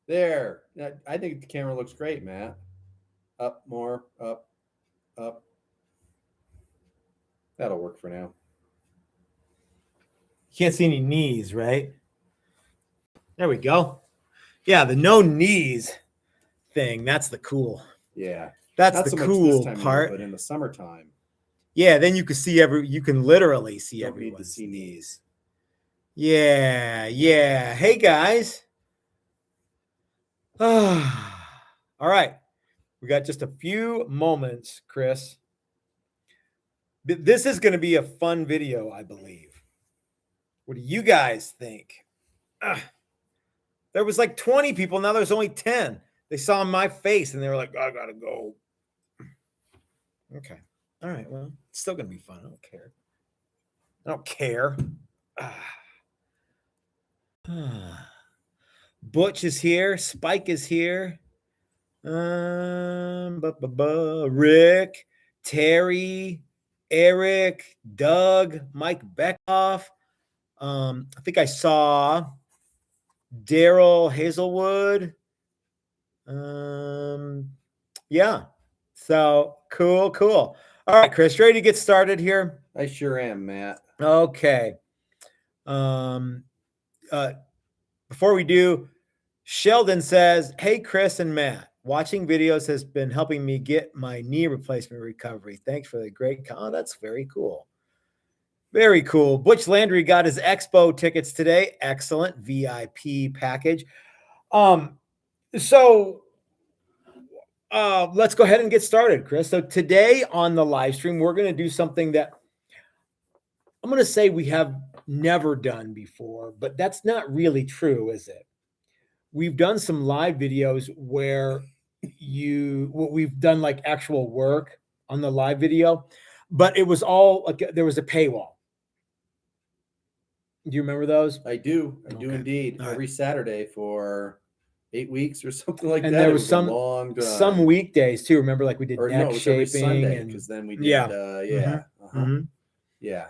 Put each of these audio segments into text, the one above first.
There. I think the camera looks great, Matt. Up more, up, up. That'll work for now. You can't see any knees, right? There we go. Yeah, the no knees thing. That's the cool. Yeah. That's Not the so much cool this time part. of year, but in the summertime. Yeah, then you can see you can literally see Don't need to everyone's see knees. Yeah, yeah. Hey guys. All right. We got just a few moments, Chris. This is going to be a fun video, I believe. What do you guys think? There was like 20 people. Now there's only 10. They saw my face and they were like, I got to go. Okay. All right. Well, it's still going to be fun. I don't care. I don't care. Butch is here. Spike is here. Rick, Terry, Eric, Doug, Mike Beckoff. I think I saw Daryl Hazelwood. Yeah. So cool. All right, Chris, ready to get started here? I sure am, Matt. Okay. Before we do, Sheldon says, hey, Chris and Matt, watching videos has been helping me get my knee replacement recovery. Thanks for the great comment. That's very cool. Very cool. Butch Landry got his expo tickets today. Excellent VIP package. So let's go ahead and get started, Chris. So today on the live stream, we're going to do something that I'm going to say we have never done before, but that's not really true, is it? We've done some live videos where we've done like actual work on the live video, but it was all like there was a paywall. Do you remember those? I do indeed. All Every right. Saturday for 8 weeks or something like And that. there It was a long drive. some weekdays too. Remember, like we did or neck no, it was every shaping Sunday and because then we did yeah. yeah.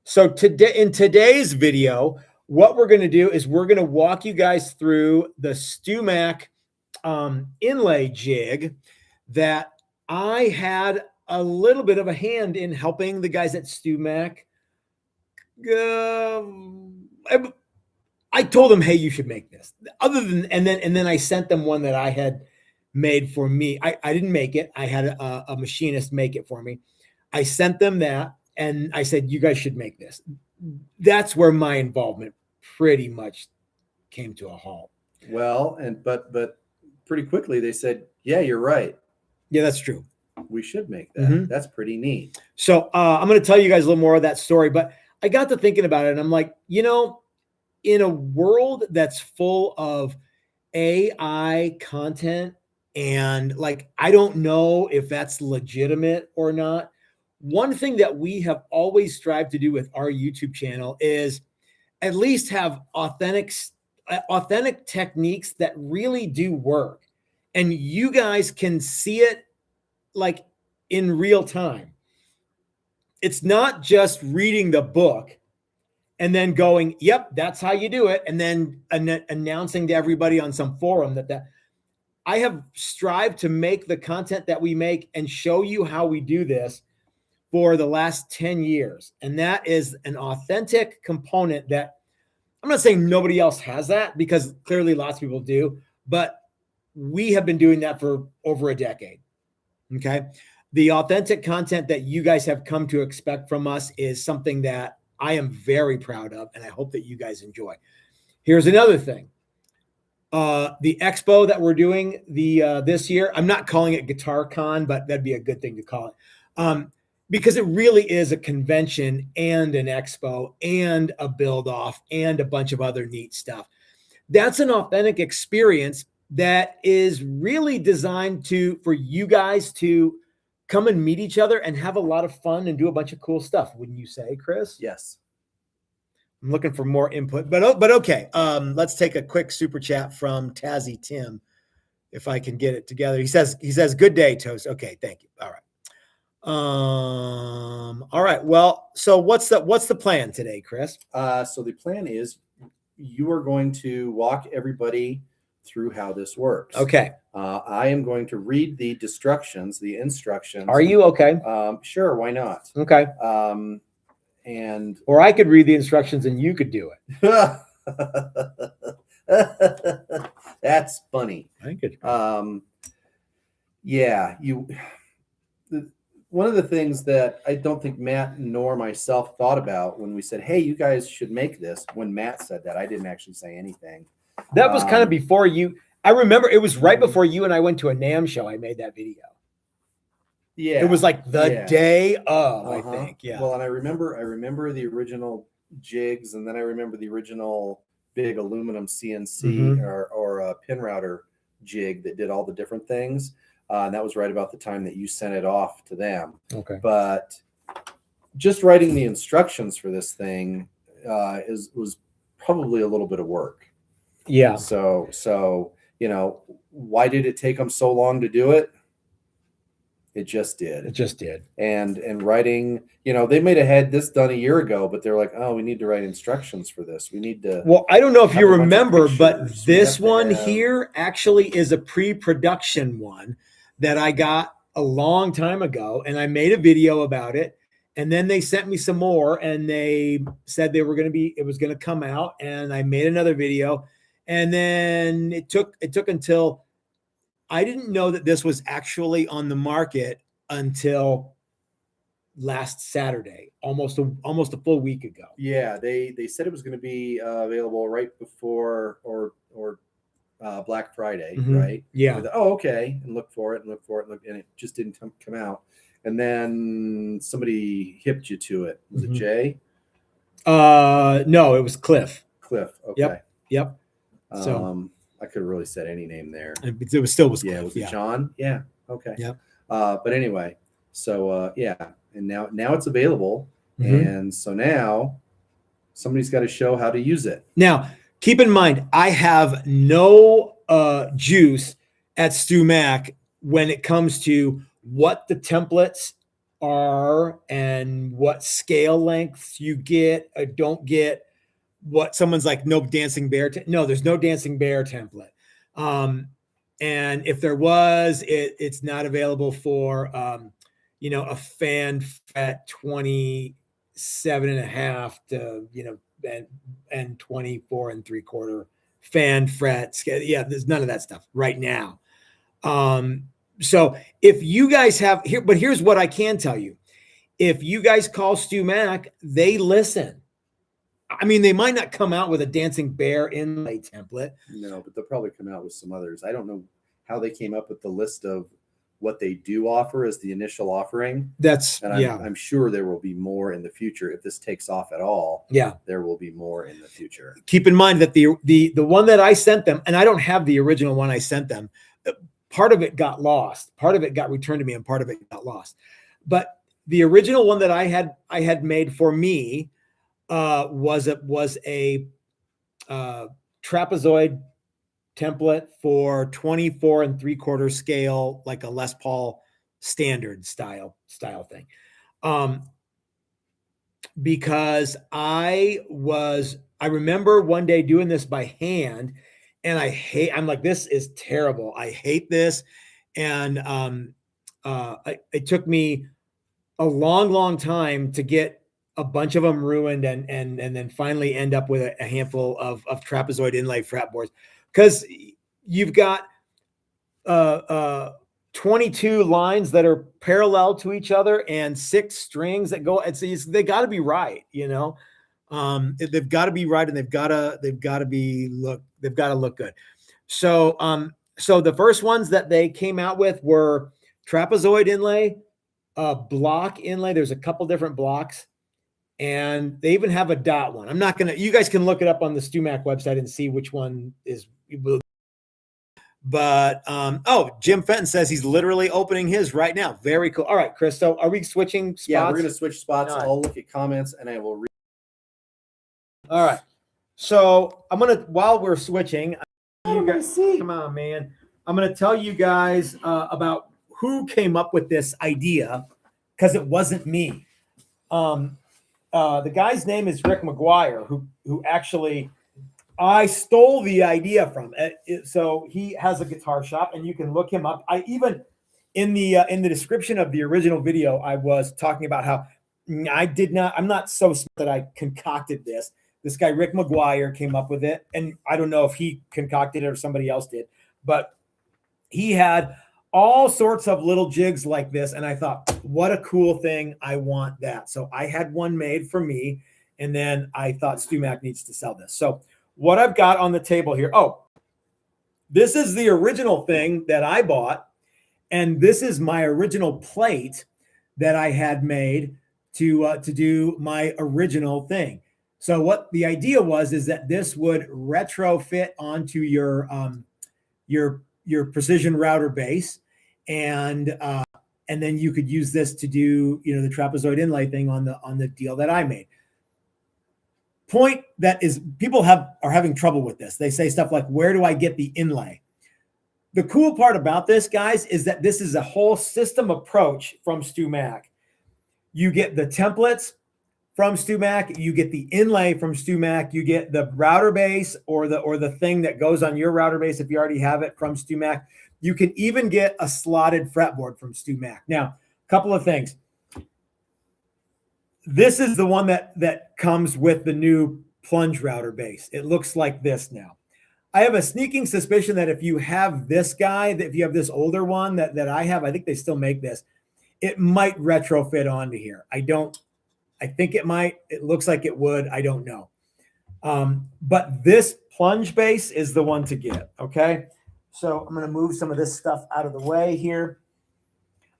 So today, in today's video, what we're going to do is we're going to walk you guys through the StewMac inlay jig that I had a little bit of a hand in helping the guys at StewMac. I told them, hey, you should make this. And then I sent them one that I had made for me. I didn't make it. I had a machinist make it for me. I sent them that. And I said, you guys should make this. That's where my involvement pretty much came to a halt. Well, but pretty quickly they said, yeah, you're right. Yeah, that's true. We should make that. Mm-hmm. That's pretty neat. So I'm going to tell you guys a little more of that story, but I got to thinking about it and I'm like, in a world that's full of AI content and like, I don't know if that's legitimate or not. One thing that we have always strived to do with our YouTube channel is at least have authentic techniques that really do work. And you guys can see it like in real time. It's not just reading the book and then going, yep, that's how you do it. And then announcing to everybody on some forum that I have strived to make the content that we make and show you how we do this for the last 10 years. And that is an authentic component that I'm not saying nobody else has that because clearly lots of people do, but we have been doing that for over a decade. Okay. The authentic content that you guys have come to expect from us is something that I am very proud of. And I hope that you guys enjoy. Here's another thing. The expo that we're doing this year, I'm not calling it Guitar Con, but that'd be a good thing to call it. Because it really is a convention and an expo and a build off and a bunch of other neat stuff. That's an authentic experience that is really designed for you guys to come and meet each other and have a lot of fun and do a bunch of cool stuff. Wouldn't you say, Chris? Yes. I'm looking for more input, but okay. Let's take a quick super chat from Tazzy Tim, if I can get it together. He says, good day, Toast. Okay. Thank you. All right. All right. Well, so what's the plan today, Chris? So the plan is you are going to walk everybody through how this works. Okay. I am going to read the instructions. Are you okay? Sure, why not? Okay. And or I could read the instructions and you could do it. That's funny. I could. Yeah, one of the things that I don't think Matt nor myself thought about when we said, hey, you guys should make this, when Matt said that, I didn't actually say anything. That was kind of before you. I remember it was right before you and I went to a NAMM show. I made that video. Yeah. It was like the day of, I think. Yeah. Well, and I remember the original jigs, and then I remember the original big aluminum CNC or pin router jig that did all the different things. And that was right about the time that you sent it off to them. Okay. But just writing the instructions for this thing was probably a little bit of work. Yeah. So why did it take them so long to do it? It just did. It just did. And writing, they may have had this done a year ago, but they're like, oh, we need to write instructions for this. We need to. Well, I don't know if you remember, but this one here actually is a pre-production one that I got a long time ago, and I made a video about it. And then they sent me some more, and they said it was going to come out, and I made another video. And then it took until I didn't know that this was actually on the market until last Saturday, almost a full week ago. Yeah, they said it was going to be available right before or Black Friday, right? Yeah. Okay, and look for it, and it just didn't come out. And then somebody hipped you to it. Was it Jay? No, it was Cliff. Cliff. Okay. Yep. So I could have really said any name there. It was still Cliff. Was it John? Yeah. Okay. Yeah. But anyway, so and now it's available, and so now somebody's got to show how to use it. Now, keep in mind, I have no juice at StewMac when it comes to what the templates are and what scale lengths you get or don't get. What someone's like, no dancing bear. No, there's no dancing bear template. And if there was, it's not available for, a fan fret 27.5 to, and 24 3/4 fan fret. Yeah, there's none of that stuff right now. So if you guys have here, but here's what I can tell you. If you guys call StewMac, they listen. I mean, they might not come out with a dancing bear inlay template. No, but they'll probably come out with some others. I don't know how they came up with the list of what they do offer as the initial offering. I'm sure there will be more in the future if this takes off at all. Yeah, there will be more in the future. Keep in mind that the one that I sent them, and I don't have the original one I sent them. Part of it got lost, part of it got returned to me, and part of it got lost. But the original one that I had made for me was a trapezoid template for 24 3/4 scale, like a Les Paul standard style thing. Because I remember one day doing this by hand, and I'm like, this is terrible. I hate this. And it took me a long time to get a bunch of them ruined and then finally end up with a handful of trapezoid inlay fretboards, because you've got 22 lines that are parallel to each other and 6 strings that go. They got to be right, they've got to be right, and they've got to look good. So the first ones that they came out with were trapezoid inlay, block inlay. There's a couple different blocks. And they even have a dot one. You guys can look it up on the StewMac website and see which one is. But, Jim Fenton says he's literally opening his right now. Very cool. All right, Chris. So are we switching spots? Yeah, we're going to switch spots. I'll look at comments and I will read. All right. So while we're switching, you guys, come on, man. I'm going to tell you guys about who came up with this idea, because it wasn't me. The guy's name is Rick McGuire, who actually I stole the idea from it. So he has a guitar shop, and you can look him up. I even in the description of the original video, I was talking about how I'm not so smart that I concocted this. This guy Rick McGuire came up with it, and I don't know if he concocted it or somebody else did, but he had all sorts of little jigs like this, and I thought, what a cool thing! I want that. So I had one made for me, and then I thought StewMac needs to sell this. So what I've got on the table here, this is the original thing that I bought, and this is my original plate that I had made to do my original thing. So what the idea was is that this would retrofit onto your precision router base, and then you could use this to do the trapezoid inlay thing on the deal that I made. Point that is, people are having trouble with this. They say stuff like, where do I get the inlay? The cool part about this, guys, is that this is a whole system approach from StewMac. You get the templates from StewMac, you get the inlay from StewMac, you get the router base or the thing that goes on your router base if you already have it from StewMac. You can even get a slotted fretboard from StewMac. Now, a couple of things. This is the one that comes with the new plunge router base. It looks like this now. I have a sneaking suspicion that if you have this guy, that if you have this older one that I have, I think they still make this, it might retrofit onto here. I think it might. It looks like it would. I don't know. But this plunge base is the one to get, okay? So I'm going to move some of this stuff out of the way here.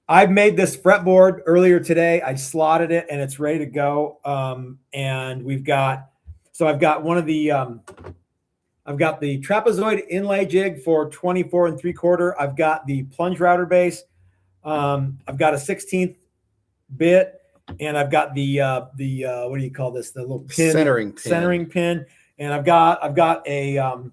I've made this fretboard earlier today. I slotted it, and it's ready to go. And I've got one of the, I've got the trapezoid inlay jig for 24 3/4. I've got the plunge router base. I've got a 16th bit, and I've got the what do you call this? The little pin, centering pin. And I've got a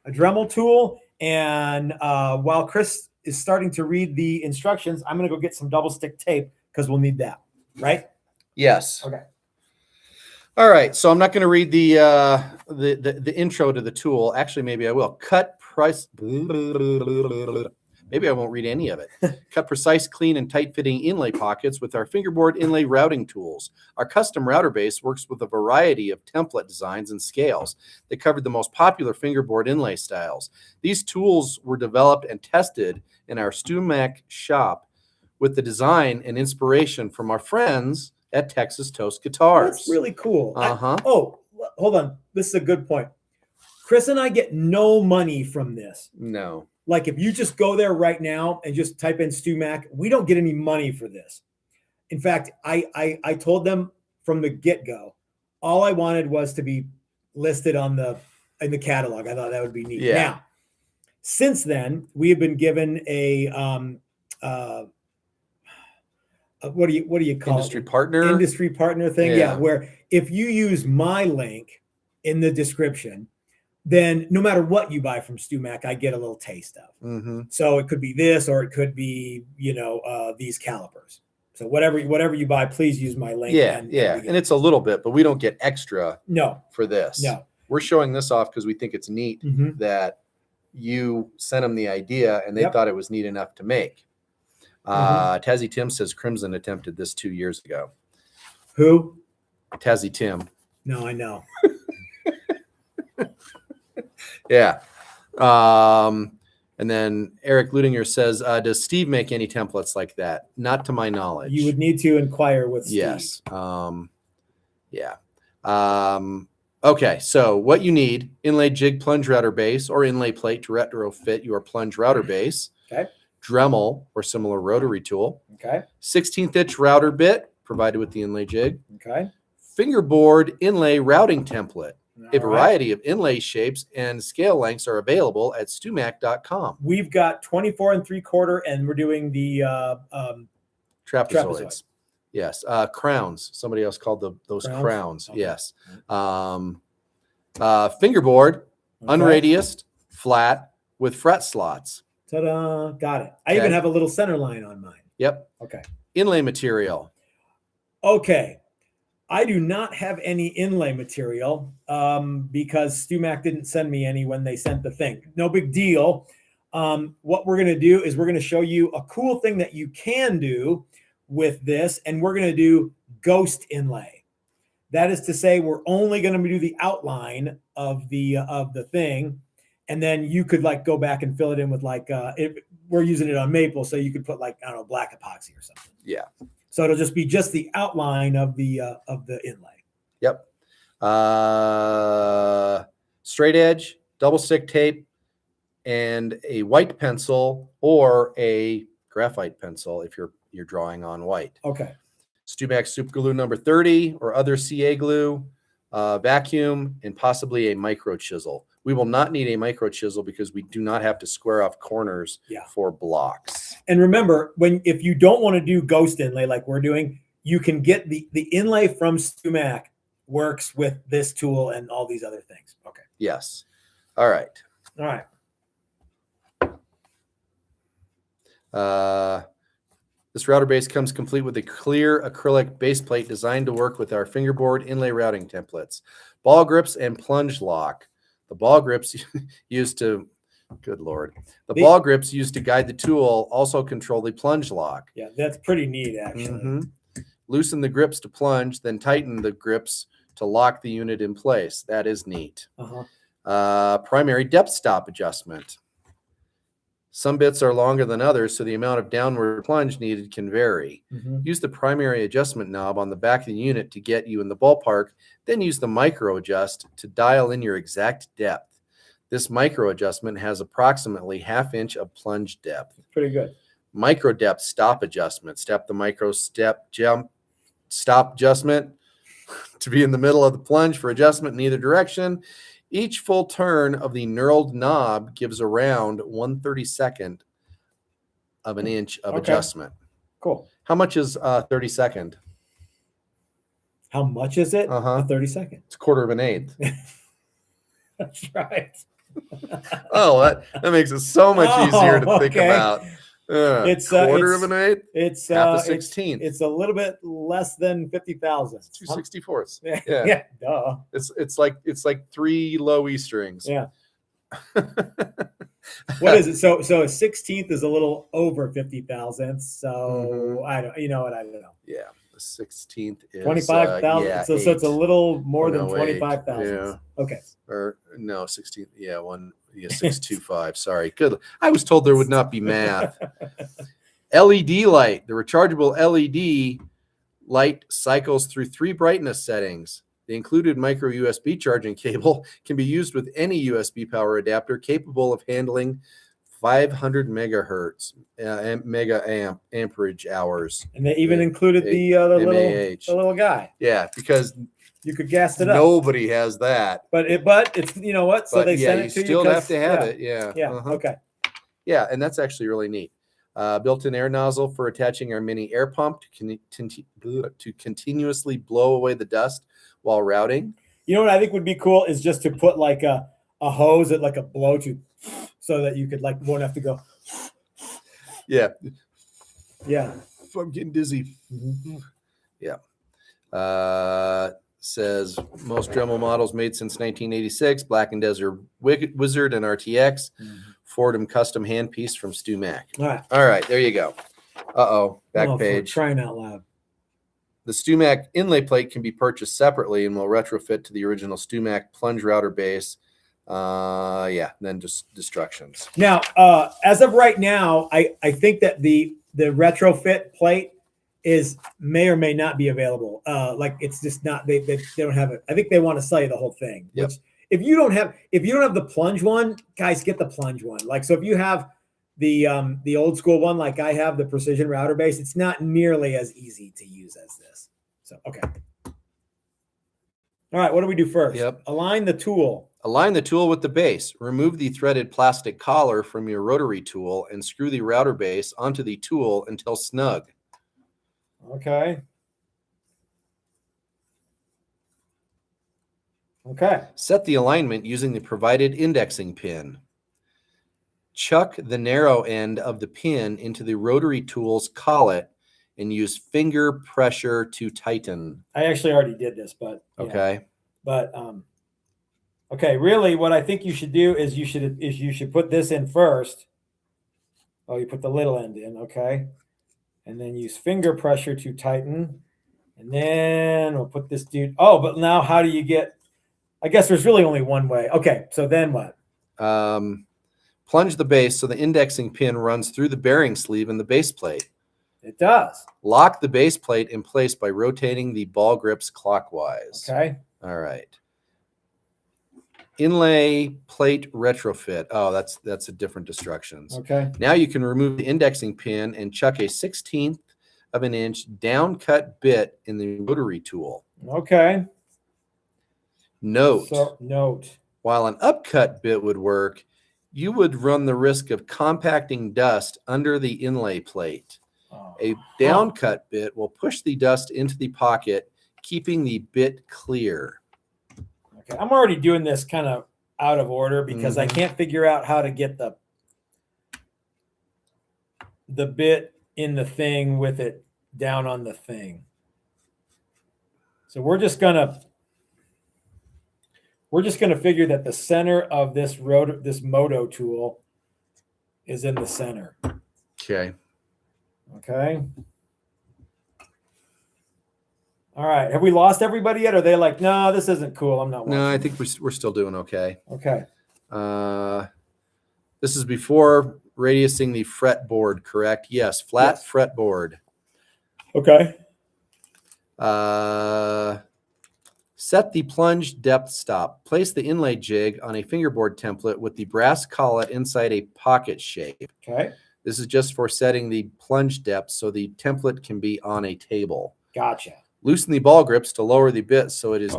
Dremel tool. And while Chris is starting to read the instructions, I'm going to go get some double stick tape because we'll need that, right? Yes. Okay. All right. So I'm not going to read the intro to the tool. Actually, maybe I will. Maybe I won't read any of it. Cut precise, clean, and tight-fitting inlay pockets with our fingerboard inlay routing tools. Our custom router base works with a variety of template designs and scales that cover the most popular fingerboard inlay styles. These tools were developed and tested in our StewMac shop with the design and inspiration from our friends at Texas Toast Guitars. That's really cool. Uh-huh. Hold on. This is a good point. Chris and I get no money from this. No. Like if you just go there right now and just type in StewMac, we don't get any money for this. In fact, I told them from the get-go, all I wanted was to be listed in the catalog. I thought that would be neat. Yeah. Now, since then, we have been given a what do you call Industry it? partner? Industry partner thing. Yeah, where if you use my link in the description, then no matter what you buy from StewMac, I get a little taste of. Mm-hmm. So it could be this, or it could be, these calipers. So whatever you buy, please use my link. Yeah, and it's a little bit, but we don't get extra. No, for this. No, we're showing this off because we think it's neat that you sent them the idea and they thought it was neat enough to make. Tazzy Tim says Crimson attempted this 2 years ago. Who? Tazzy Tim. No, I know. Yeah. And then Eric Ludinger says, does Steve make any templates like that? Not to my knowledge. You would need to inquire with Steve. Yes. Yeah. Okay. So what you need, inlay jig plunge router base or inlay plate to retrofit your plunge router base. Okay. Dremel or similar rotary tool. Okay. 16th inch router bit provided with the inlay jig. Okay. Fingerboard inlay routing template. All A variety of inlay shapes and scale lengths are available at StewMac.com. We've got 24 3/4, and we're doing the Trapezoids. Yes. Crowns. Somebody else called those crowns. Okay. Yes. Fingerboard, unradiused, flat, with fret slots. Ta-da. Got it. I even have a little center line on mine. Yep. Okay. Inlay material. Okay. I do not have any inlay material because StewMac didn't send me any when they sent the thing. No big deal. What we're going to do is we're going to show you a cool thing that you can do with this, and we're going to do ghost inlay. That is to say, we're only going to do the outline of the thing, and then you could like go back and fill it in with like we're using it on maple, so you could put like, I don't know, black epoxy or something. Yeah. So it'll just be just the outline of the inlay. Yep. Straight edge, double stick tape, and a white pencil or a graphite pencil if you're drawing on white. Okay. StewMac super glue number 30 or other CA glue, vacuum, and possibly a micro chisel. We will not need a micro chisel because we do not have to square off corners for blocks. And remember, if you don't want to do ghost inlay like we're doing, you can get the inlay from StewMac works with this tool and all these other things. Okay. Yes. All right. All right. This router base comes complete with a clear acrylic base plate designed to work with our fingerboard inlay routing templates, ball grips, and plunge lock. The ball grips used to, good Lord, ball grips used to guide the tool also control the plunge lock. Yeah, that's pretty neat, actually. Mm-hmm. Loosen the grips to plunge, then tighten the grips to lock the unit in place. That is neat. Primary depth stop adjustment. Some bits are longer than others, so the amount of downward plunge needed can vary. Use the primary adjustment knob on the back of the unit to get you in the ballpark, then use the micro adjust to dial in your exact depth. This micro adjustment has approximately 1/2 inch of plunge depth. Pretty good. Micro depth stop adjustment. Step the micro step jump stop adjustment to be in the middle of the plunge for adjustment in either direction. Each full turn of the knurled knob gives around 1/32 of an inch of adjustment. Cool. How much is 32nd? How much is it? 32nd. It's 1/4 of an eighth. That's right. Oh, that makes it so much easier to think about. It's 1/4 of an eighth. It's half a 16th. It's a little bit less than 50,000. 2/64. Yeah. Duh. It's like 3 low E strings. Yeah. What is it? So a 16th is a little over 50,000. So I don't. You know what? I don't know. Yeah. The 16th is 25,000. So it's a little more than 25,000. 25,000. Yeah. Okay. Or no, 16th. Yeah, 625. Sorry. Good. I was told there would not be math. LED light. The rechargeable LED light cycles through 3 brightness settings. The included micro USB charging cable can be used with any USB power adapter capable of handling 500 megahertz amperage hours. And they even included the little guy. Yeah, because you could gas it up. Nobody has that. But it's you know what? So they sent it to you. Still have to have it. Yeah. Yeah. Okay. Yeah, and that's actually really neat. Built-in air nozzle for attaching our mini air pump to continuously blow away the dust while routing. You know what I think would be cool is just to put like a hose at like a blow tube, so that you could like won't have to go. Yeah. Yeah. I'm getting dizzy. Yeah. Says most Dremel models made since 1986. Black & Desert Wizard and RTX. Fordham custom handpiece from StewMac. All right, there you go. Back page. Trying out loud. The StewMac inlay plate can be purchased separately and will retrofit to the original StewMac plunge router base. Then just destructions. Now, as of right now, I think that the retrofit plate may or may not be available. Like it's just not they don't have it. I think they want to sell you the whole thing. Yep. Which if you don't have the plunge one, guys, get the plunge one. Like so if you have the old school one, like I have the precision router base, it's not nearly as easy to use as this. So okay. All right, what do we do first? Yep. Align the tool. Align the tool with the base. Remove the threaded plastic collar from your rotary tool and screw the router base onto the tool until snug. Okay. Okay. Set the alignment using the provided indexing pin. Chuck the narrow end of the pin into the rotary tool's collet and use finger pressure to tighten. I actually already did this, but yeah. Okay. But okay, really what I think you should do is you should put this in first. Oh, you put the little end in, okay. And then use finger pressure to tighten. And then we'll put this dude. Oh, but now how do you get, I guess there's really only one way. Okay, so then what? Plunge the base so the indexing pin runs through the bearing sleeve in the base plate. It does. Lock the base plate in place by rotating the ball grips clockwise. Okay. All right. Inlay plate retrofit. Oh, that's a different instructions. Okay. Now you can remove the indexing pin and chuck a 1/16 of an inch down cut bit in the rotary tool. Okay. Note. While an upcut bit would work, you would run the risk of compacting dust under the inlay plate. A downcut bit will push the dust into the pocket, keeping the bit clear. Okay, I'm already doing this kind of out of order because I can't figure out how to get the bit in the thing with it down on the thing. So we're just gonna figure that the center of this moto tool is in the center. Okay. Okay. All right. Have we lost everybody yet? Or are they like, no, this isn't cool. I'm not watching. No, I think we're still doing okay. Okay. This is before radiusing the fretboard, correct? Yes, flat fretboard. Okay. Set the plunge depth stop. Place the inlay jig on a fingerboard template with the brass collet inside a pocket shape. Okay. This is just for setting the plunge depth so the template can be on a table. Gotcha. Loosen the ball grips to lower the bit so it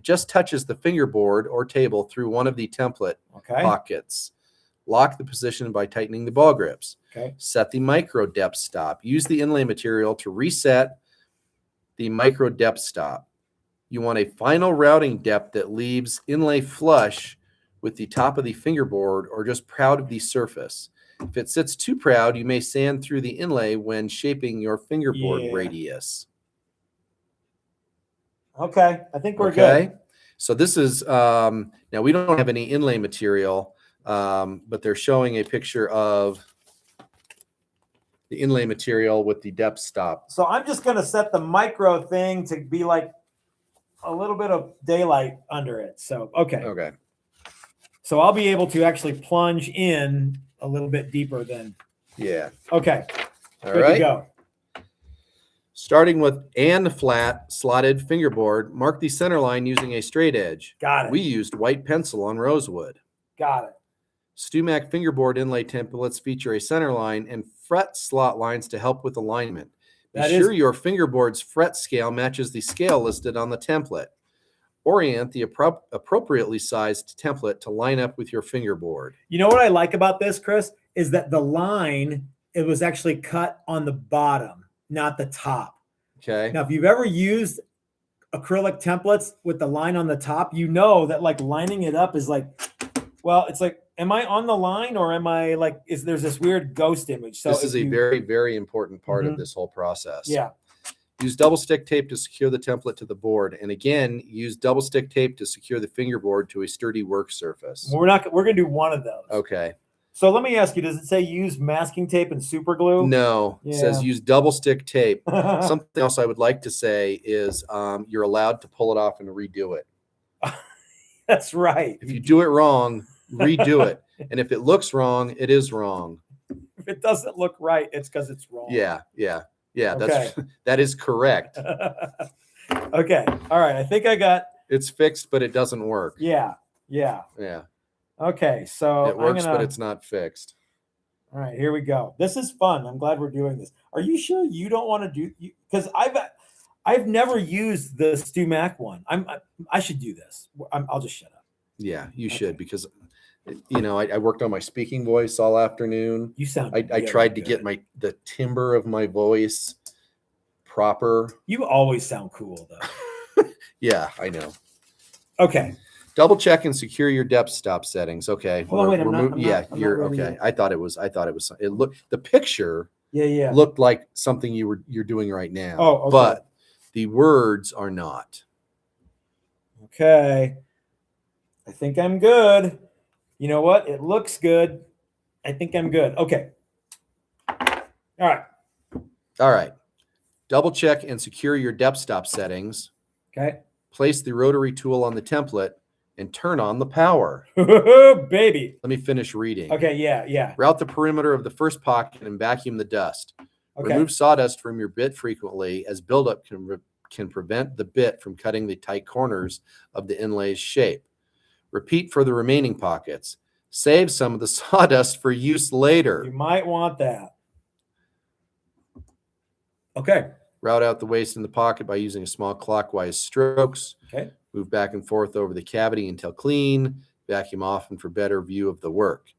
just touches the fingerboard or table through one of the template pockets. Lock the position by tightening the ball grips. Okay. Set the micro depth stop. Use the inlay material to reset the micro depth stop. You want a final routing depth that leaves inlay flush with the top of the fingerboard or just proud of the surface. If it sits too proud, you may sand through the inlay when shaping your fingerboard radius. Okay, I think we're good. So this is, now we don't have any inlay material, but they're showing a picture of the inlay material with the depth stop. So I'm just going to set the micro thing to be like a little bit of daylight under it. So, okay. Okay. So I'll be able to actually plunge in a little bit deeper than. Yeah. Okay. All Good right. to go. Starting with and flat slotted fingerboard, mark the center line using a straight edge. Got it. We used white pencil on rosewood. Got it. StewMac fingerboard inlay templates feature a center line and fret slot lines to help with alignment. Be sure your fingerboard's fret scale matches the scale listed on the template. Orient the appropriately sized template to line up with your fingerboard. You know what I like about this, Chris, is that the line, it was actually cut on the bottom, not the top. Okay. Now, if you've ever used acrylic templates with the line on the top, you know that like lining it up is like, well, it's like, am I on the line or am I like, there's this weird ghost image. So this is a very, very important part of this whole process. Yeah. Use double stick tape to secure the template to the board. And again, use double stick tape to secure the fingerboard to a sturdy work surface. We're going to do one of those. Okay. So let me ask you, does it say use masking tape and super glue? No, it says use double stick tape. Something else I would like to say is you're allowed to pull it off and redo it. That's right. If you do it wrong, redo it. And if it looks wrong, it is wrong. If it doesn't look right, it's because it's wrong. Yeah. Okay. That is correct. Okay. All right. I think I got. It's fixed, but it doesn't work. Yeah. Okay. So it works, but it's not fixed. All right. Here we go. This is fun. I'm glad we're doing this. Are you sure you don't want to do? Because I've never used the StewMac one. I should do this. I'll just shut up. Yeah, you should, because I worked on my speaking voice all afternoon. You sound. I tried to get the timbre of my voice proper. You always sound cool though. Yeah, I know. Okay. Double check and secure your depth stop settings. Okay. Oh wait, I'm not okay. yet. I thought it was. The picture Yeah. looked like something you're doing right now. Oh, okay. But the words are not. Okay. I think I'm good. You know what? It looks good. I think I'm good. Okay. All right. All right. Double check and secure your depth stop settings. Okay. Place the rotary tool on the template and turn on the power. Baby. Let me finish reading. Okay. Yeah. Route the perimeter of the first pocket and vacuum the dust. Okay. Remove sawdust from your bit frequently, as buildup can prevent the bit from cutting the tight corners of the inlay's shape. Repeat for the remaining pockets. Save some of the sawdust for use later. You might want that. Okay. Route out the waste in the pocket by using a small clockwise strokes. Okay. Move back and forth over the cavity until clean. Vacuum often for better view of the work.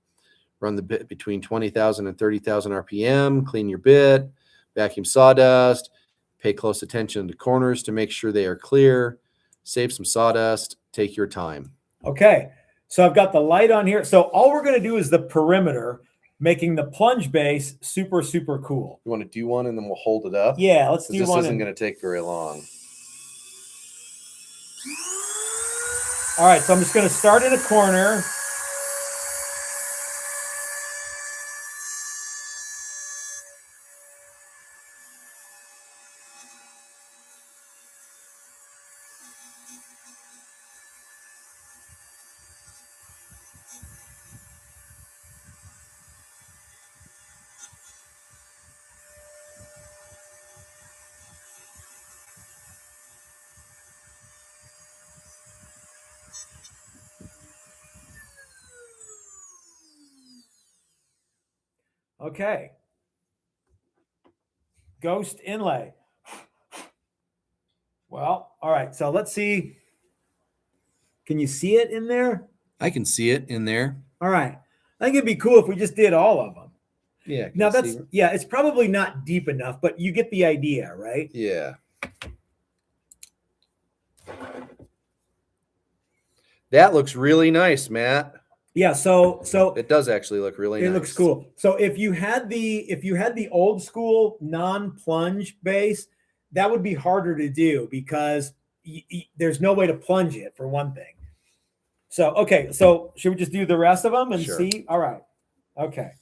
Run the bit between 20,000 and 30,000 RPM. Clean your bit. Vacuum sawdust. Pay close attention to corners to make sure they are clear. Save some sawdust. Take your time. Okay. So I've got the light on here. So all we're going to do is the perimeter, making the plunge base super, super cool. You want to do one and then we'll hold it up? Yeah, let's do This one. isn't going to take very long. All right, so I'm just going to start in a corner. Okay. Ghost inlay. Well, all right. So let's see. Can you see it in there? I can see it in there. All right. I think it'd be cool if we just did all of them. Yeah. Now it's probably not deep enough, but you get the idea, right? Yeah. That looks really nice, Matt. Yeah, so It does actually look really nice. It looks cool. So if you had the old school non-plunge base, that would be harder to do because there's no way to plunge it for one thing. So okay, so should we just do the rest of them and see? All right. Okay.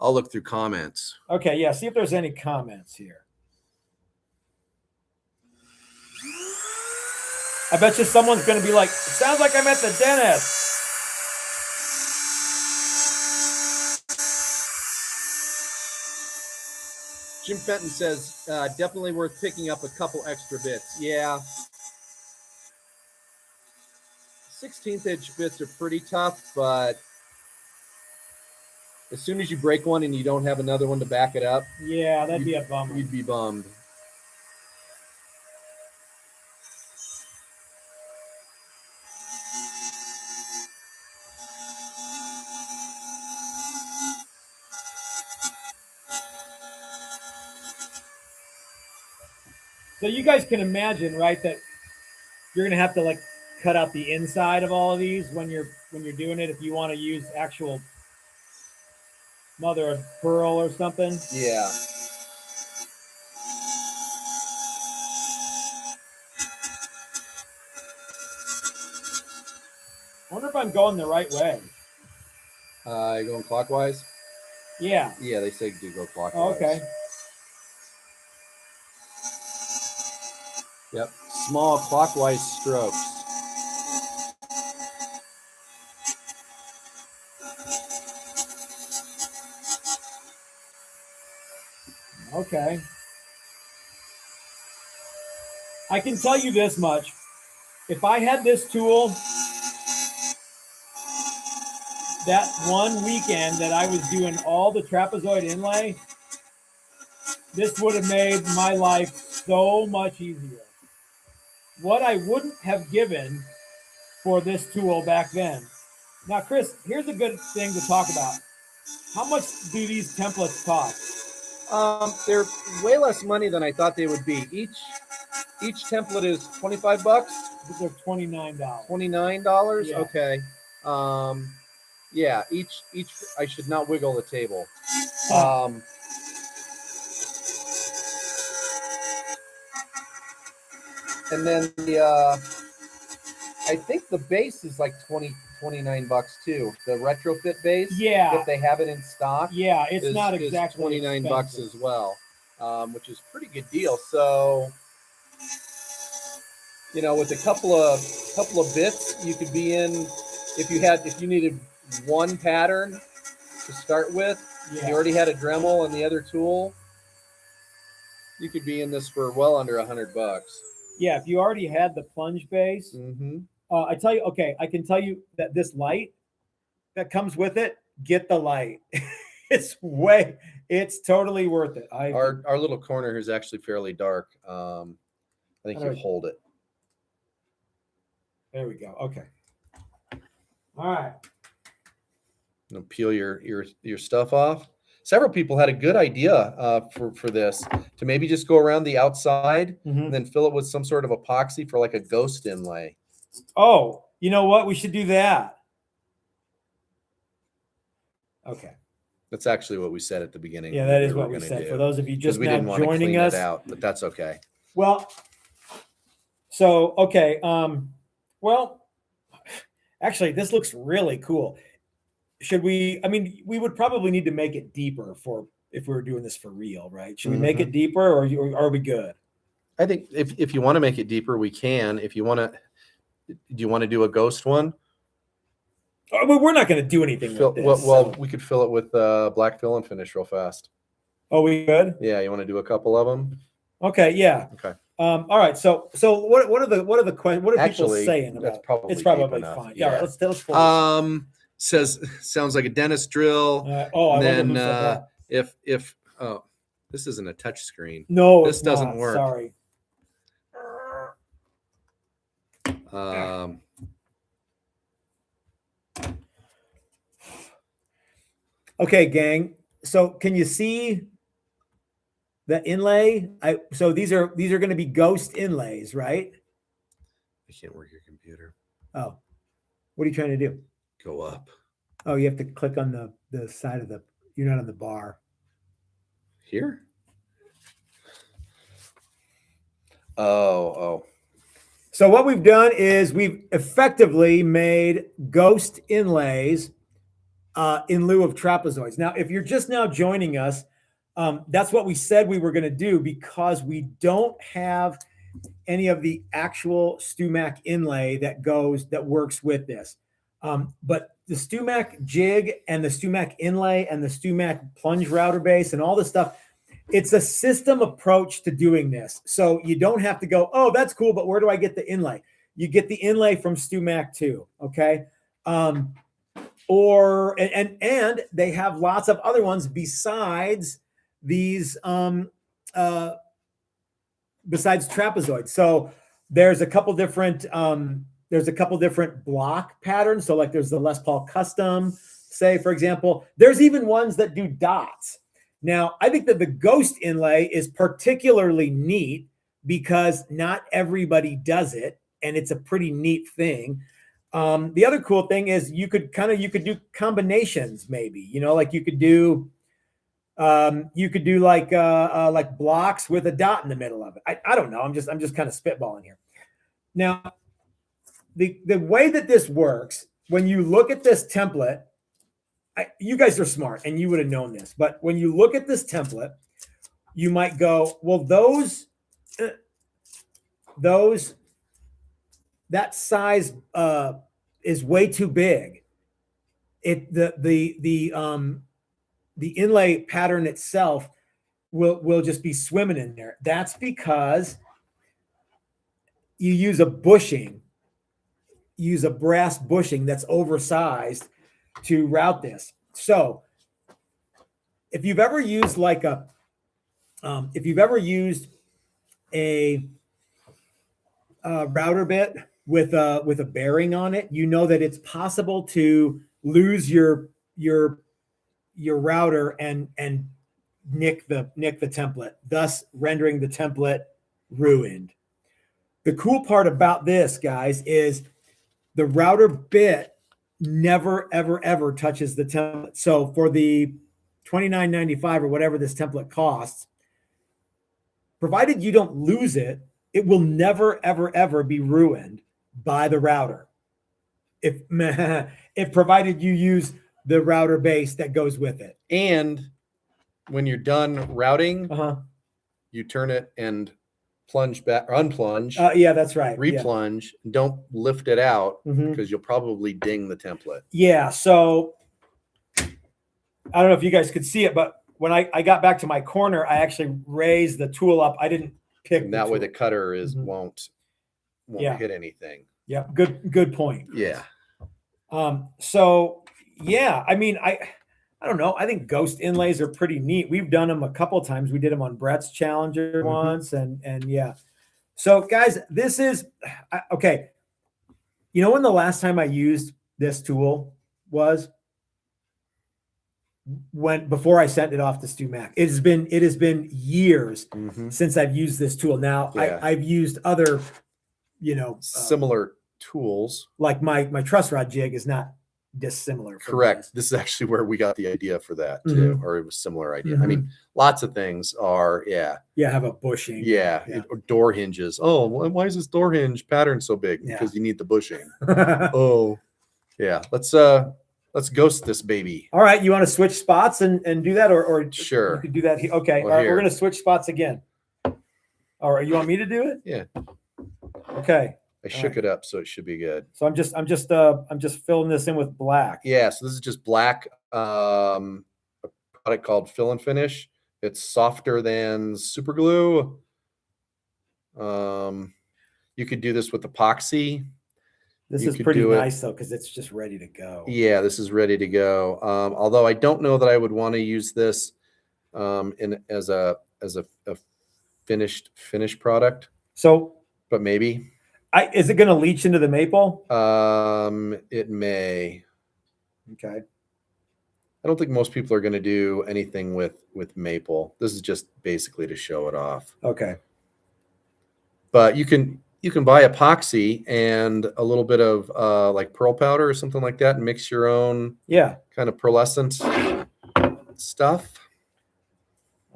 I'll look through comments. Okay, yeah, see if there's any comments here. I bet you someone's going to be like, sounds like I'm at the dentist. Jim Fenton says, definitely worth picking up a couple extra bits. Yeah. 16th-inch bits are pretty tough, but as soon as you break one and you don't have another one to back it up, yeah, that'd be a bummer. You'd be bummed. So you guys can imagine, right, that you're going to have to like cut out the inside of all of these when you're doing it if you want to use actual mother of pearl or something. Yeah. I wonder if I'm going the right way. You going clockwise? Yeah. Yeah, they say do go clockwise. Oh, okay. Yep. Small clockwise strokes. Okay. I can tell you this much. If I had this tool that one weekend that I was doing all the trapezoid inlay, this would have made my life so much easier. What I wouldn't have given for this tool back then. Now, Chris, here's a good thing to talk about. How much do these templates cost? They're way less money than I thought they would be. Each template is $25. They're $29. $29? Yeah. Okay. Yeah, each I should not wiggle the table. And then the I think the base is like $29 too. The retrofit base. Yeah. If they have it in stock. Yeah, it's not exactly $29 as well, which is a pretty good deal. So, you know, with a couple of bits, you could be in. If you needed one pattern to start with, you already had a Dremel and the other tool, you could be in this for well under $100. Yeah, if you already had the plunge base, I tell you, okay, I can tell you that this light that comes with it, get the light. It's totally worth it. Our little corner here is actually fairly dark. I think you hold it. There we go. Okay. All right. Peel your stuff off. Several people had a good idea for this, to maybe just go around the outside and then fill it with some sort of epoxy for like a ghost inlay. Oh, you know what? We should do that. Okay. That's actually what we said at the beginning. Yeah, that is what we said. For those of you just now joining us, but that's okay. Well, so okay. Well, actually, this looks really cool. Should we? I mean, we would probably need to make it deeper if we were doing this for real, right? Should we make it deeper, or are we good? I think if you want to make it deeper, we can. If you want to, do you want to do a ghost one? Well, we're not going to do anything with this. Well, we could fill it with black fill and finish real fast. Oh, we good? Yeah, you want to do a couple of them? Okay, yeah. Okay. All right. So what are people saying about? It's probably fine. Yeah. All right, let's sounds like a dentist drill. Then if this isn't a touch screen. No, this doesn't work. Sorry. Okay, gang. So can you see the inlay? So these are going to be ghost inlays, right? I can't work your computer. Oh, what are you trying to do? Go up. Oh, you have to click on the side of the. You're not on the bar. Here. Oh. So what we've done is we've effectively made ghost inlays in lieu of trapezoids. Now, if you're just now joining us, that's what we said we were going to do because we don't have any of the actual StewMac inlay that works with this. But the StewMac jig and the StewMac inlay and the StewMac plunge router base and all this stuff, it's a system approach to doing this. So you don't have to go, oh, that's cool, but where do I get the inlay? You get the inlay from StewMac too, okay? And they have lots of other ones besides these besides trapezoids. So there's a couple different block patterns. So like there's the Les Paul Custom, say for example. There's even ones that do dots. Now, I think that the ghost inlay is particularly neat because not everybody does it, and it's a pretty neat thing. The other cool thing is you could do combinations, maybe, like you could do like blocks with a dot in the middle of it. I don't know. I'm just kind of spitballing here. Now, the way that this works, when you look at this template, you guys are smart and you would have known this, but when you look at this template, you might go, well, that size is way too big. The inlay pattern itself will just be swimming in there. That's because you use a brass bushing that's oversized to route this. So if you've ever used a router bit with a bearing on it, you know that it's possible to lose your router and nick the template, thus rendering the template ruined. The cool part about this, guys, is the router bit never, ever, ever touches the template. So for the $29.95 or whatever this template costs, provided you don't lose it it will never, ever, ever be ruined by the router. If provided you use the router base that goes with it. And when you're done routing, Uh-huh. you turn it and plunge back or unplunge, Yeah, that's right. replunge. Don't lift it out Mhm. because you'll probably ding the template. Yeah. So I don't know if you guys could see it, but when I got back to my corner, I actually raised the tool up. I didn't pick And that way the tool. cutter is Mhm. won't Yeah. hit anything. Yeah. Good point. Yeah. So yeah, I mean, I don't know. I think ghost inlays are pretty neat. We've done them a couple of times. We did them on Brett's Challenger once, and yeah. So guys, this is okay. You know when the last time I used this tool was? Before I sent it off to StewMac. It has been years since I've used this tool. Now Yeah. I've used other, Similar tools. like my truss rod jig is not dissimilar. From Correct. This is actually where we got the idea for that too, or it was a similar idea. I mean, lots of things are, have a bushing. or door hinges. Oh, why is this door hinge pattern so big? Yeah. Because you need the bushing. Oh, yeah. Let's ghost this baby. All right, you want to switch spots and do that, or Sure. you could do that here. Okay, Well, all right, here. we're gonna switch spots again. All right, you want me to do it? Yeah. Okay, I shook it up, so it should be good. so I'm just filling this in with black. Yeah, so this is just black, a product called Fill and Finish. It's softer than super glue. You could do this with epoxy. This You is could pretty do it. nice though, because it's just ready to go. Yeah, this is ready to go. Although I don't know that I would want to use this as a finished product, So, but maybe is it going to leach into the maple? it may. Okay. I don't think most people are going to do anything with maple. This is just basically to show it off. Okay. But you can buy epoxy and a little bit of like pearl powder or something like that and mix your own kind of pearlescent stuff.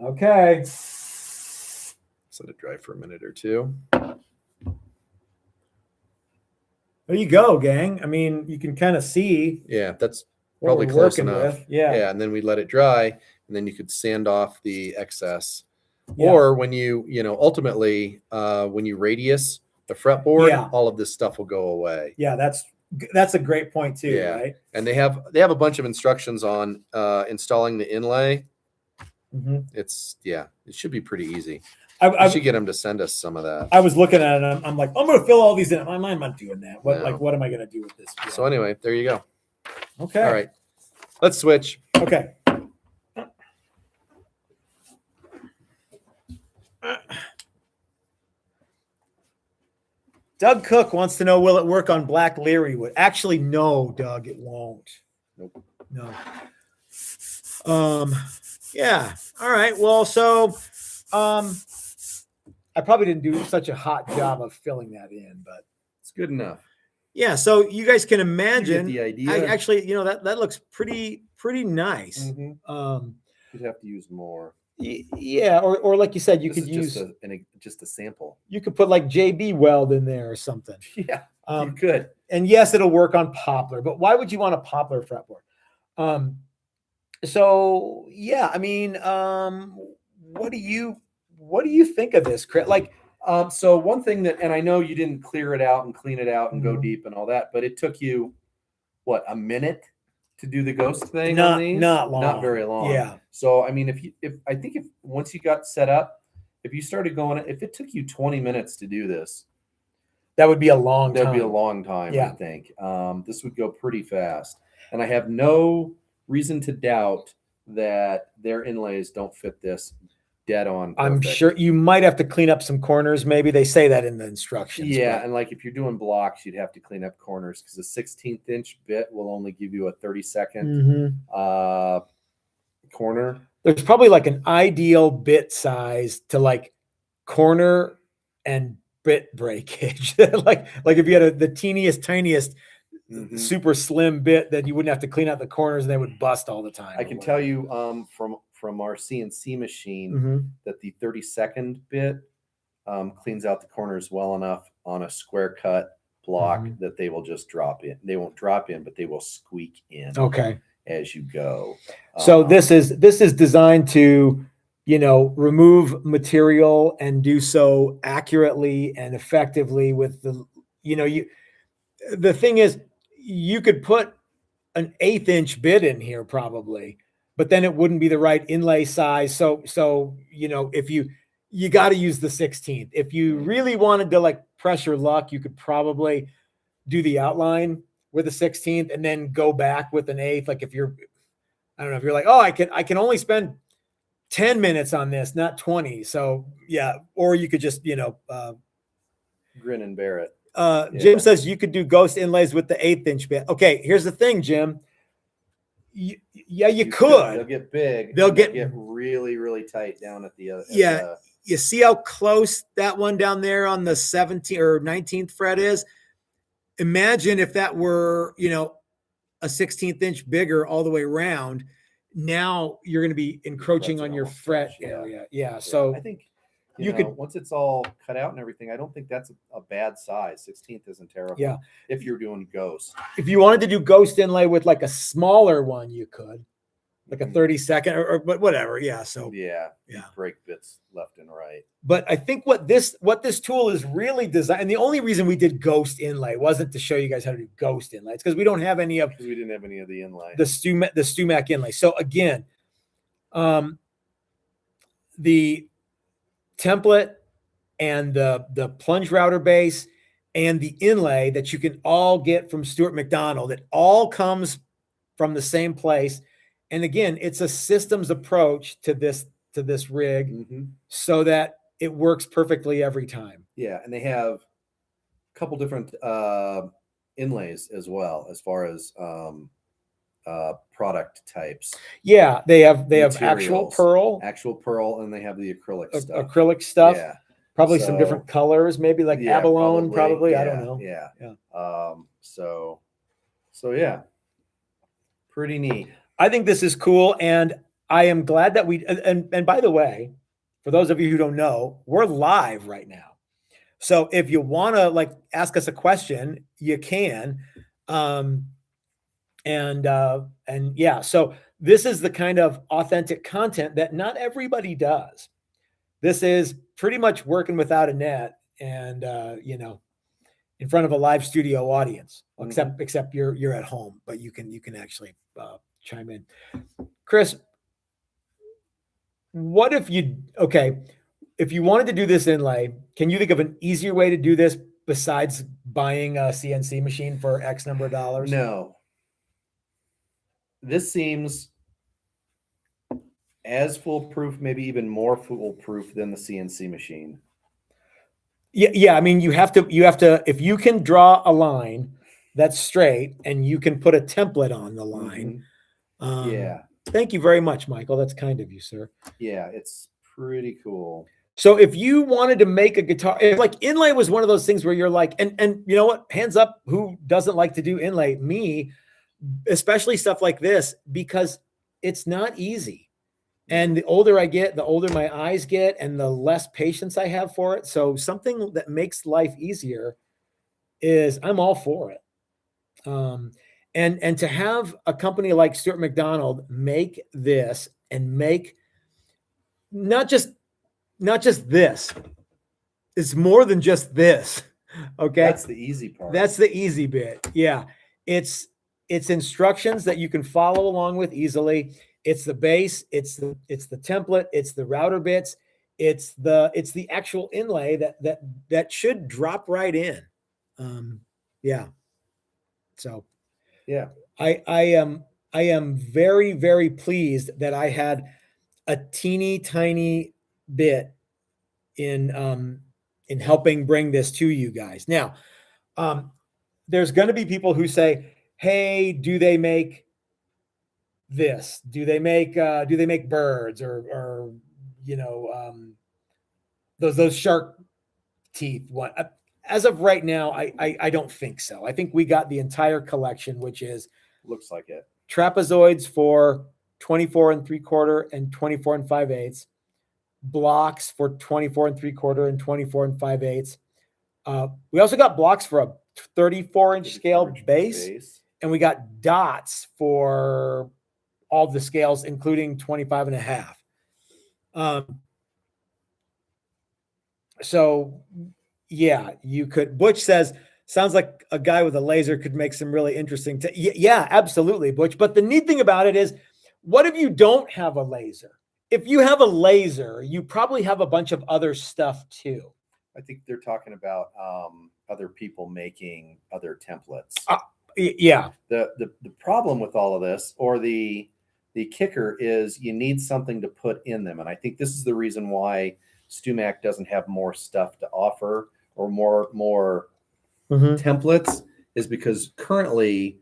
Okay. Let it dry for a minute or two. There you go, gang. I mean, you can kind of see Yeah, that's what probably we're close working enough. with. Yeah. And then we let it dry, and then you could sand off the excess. Yeah. Or when you ultimately when you radius the fretboard, all of this stuff will go away. Yeah, that's a great point too, right? And they have a bunch of instructions on installing the inlay. It's it should be pretty easy. I should get them to send us some of that. I was looking at it and I'm like, I'm going to fill all these in. I'm not doing that. What am I going to do with this? So anyway, there you go. Okay. All right. Let's switch. Okay. Doug Cook wants to know, will it work on black Leary wood? Actually, no, Doug, it won't. Nope. No. Yeah. All right. Well, so I probably didn't do such a hot job of filling that in, but it's good enough. Yeah. So you guys can imagine the idea. Actually, that looks pretty nice. You'd have to use more. Yeah, or like you said, you could use just a sample. You could put like JB weld in there or something. Yeah, you could. And yes, it'll work on poplar, but why would you want a poplar fretboard? So yeah, I mean, what do you think of this, Chris? Like, so one thing that, and I know you didn't clear it out and clean it out and go deep and all that, but it took you what, a minute to do the ghost thing? Not on these? Not long. Not very long. Yeah. So I mean, if once you got set up, if you started going, if it took you 20 minutes to do this, that would be a long time. That'd be a long time, Yeah. I think. This would go pretty fast. And I have no reason to doubt that their inlays don't fit this dead on. I'm perfect. sure you might have to clean up some corners. Maybe they say that in the instructions. Yeah, but and like if you're doing blocks, you'd have to clean up corners because a 16th inch bit will only give you a 32nd corner. There's probably like an ideal bit size to like corner and bit breakage. like if you had the teeniest, tiniest, super slim bit, then you wouldn't have to clean out the corners and they would bust all the time. I can tell you from our CNC machine that the 32nd bit cleans out the corners well enough on a square cut block that they will just drop in. They won't drop in, but they will squeak in. Okay. As you go. So this is designed to, remove material and do so accurately and effectively with the thing is, you could put an 1/8 inch bit in here probably, but then it wouldn't be the right inlay size. So, if you got to use the 16th. If you really wanted to like press your luck, you could probably do the outline with a 16th and then go back with an 1/8. Like if you're like, oh, I can only spend 10 minutes on this, not 20. So yeah. Or you could just, grin and bear it. Jim says you could do ghost inlays with the 1/8 inch bit. Okay. Here's the thing, Jim. You could. They'll get big. They'll get really, really tight down at the other. Yeah. You see how close that one down there on the 17th or 19th fret is? Imagine if that were, a 16th inch bigger all the way around. Now you're going to be encroaching on your fret area. Yeah. So I think you could, once it's all cut out and everything, I don't think that's a bad size. 16th isn't terrible. Yeah. If you're doing ghost. If you wanted to do ghost inlay with like a smaller one, you could. Like a 32nd or but whatever. Yeah. So yeah. Break bits left and right. But I think what this tool is really designed, and the only reason we did ghost inlay wasn't to show you guys how to do ghost inlay. It's because we don't have any of we didn't have any of the inlay. The StewMac inlay. So again, the template and the plunge router base and the inlay that you can all get from Stuart McDonald, it all comes from the same place. And again, it's a systems approach to this rig so that it works perfectly every time. Yeah, and they have a couple different inlays as well as far as product types. Yeah, they have actual pearl, and they have the acrylic stuff. Yeah, probably some different colors, maybe like abalone. Probably. Yeah, I don't know. Yeah. So yeah, pretty neat. I think this is cool, and I am glad that we. And by the way, for those of you who don't know, we're live right now. So if you want to like ask us a question, you can. And yeah, so this is the kind of authentic content that not everybody does. This is pretty much working without a net and in front of a live studio audience, except you're at home, but you can actually chime in. Chris, what if you wanted to do this inlay, can you think of an easier way to do this besides buying a CNC machine for X number of dollars? No. This seems as foolproof, maybe even more foolproof than the CNC machine. Yeah. I mean, you have to, if you can draw a line that's straight and you can put a template on the line. Yeah. Thank you very much, Michael. That's kind of you, sir. Yeah, it's pretty cool. So if you wanted to make a guitar, like inlay was one of those things where you're like, and you know what, hands up, who doesn't like to do inlay? Me, especially stuff like this, because it's not easy. And the older I get, the older my eyes get and the less patience I have for it. So something that makes life easier I'm all for it. And to have a company like Stuart McDonald make this and make not just this, it's more than just this. Okay. That's the easy part. That's the easy bit. Yeah. It's instructions that you can follow along with easily. It's the base, it's the template, it's the router bits, it's the actual inlay that should drop right in. Yeah. So yeah, I am very, very pleased that I had a teeny tiny bit in helping bring this to you guys. Now, there's going to be people who say, "Hey, do they make this? Do they make birds or those shark teeth?" What? As of right now, I don't think so. I think we got the entire collection, which is looks like it. Trapezoids for 24 3/4 and 24 5/8. blocks for 24 3/4 and 24 5/8. We also got blocks for a 34-inch scale base, and we got dots for all the scales, including 25 and a half. So yeah, you could. Butch says, sounds like a guy with a laser could make some really interesting. Yeah, absolutely, Butch. But the neat thing about it is, what if you don't have a laser? If you have a laser, you probably have a bunch of other stuff too. I think they're talking about other people making other templates. Yeah. The problem with all of this, or the kicker, is you need something to put in them. And I think this is the reason why StewMac doesn't have more stuff to offer, or more templates, is because currently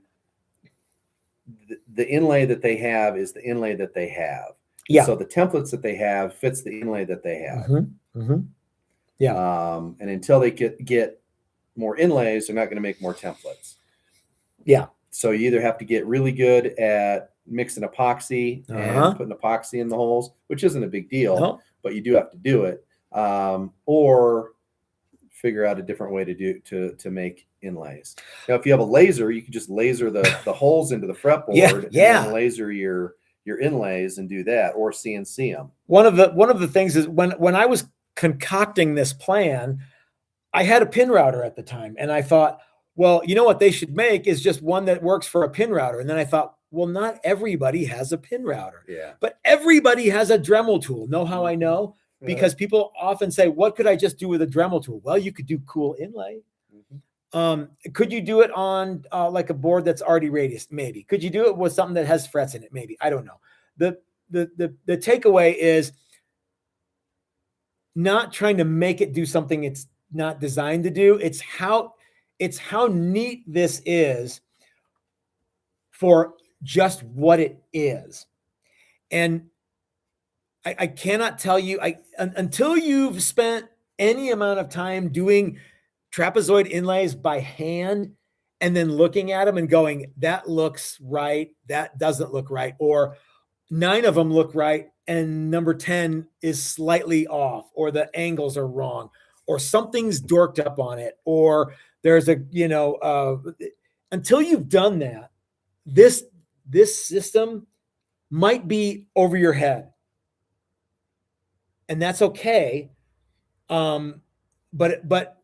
the inlay that they have is the inlay that they have. Yeah. So the templates that they have fits the inlay that they have. Yeah. And until they get more inlays, they're not going to make more templates. Yeah. So you either have to get really good at mixing epoxy and putting epoxy in the holes, which isn't a big deal, but you do have to do it, or figure out a different way to make inlays. Now, if you have a laser, you can just laser the holes into the fretboard, and then laser your inlays and do that, or CNC them. One of the things is, when I was concocting this plan, I had a pin router at the time, and I thought, well, you know what they should make is just one that works for a pin router. And then I thought, well, not everybody has a pin router, but everybody has a Dremel tool. Know how I know? Because people often say, what could I just do with a Dremel tool? Well, you could do cool inlay. Could you do it on like a board that's already radiused? Maybe. Could you do it with something that has frets in it? Maybe. I don't know. The takeaway is not trying to make it do something it's not designed to do. It's how neat this is for just what it is. And I cannot tell you, until you've spent any amount of time doing trapezoid inlays by hand and then looking at them and going, that looks right, that doesn't look right, or 9 of them look right and number 10 is slightly off, or the angles are wrong, or something's dorked up on it, or there's a, until you've done that, this system might be over your head. And that's okay. But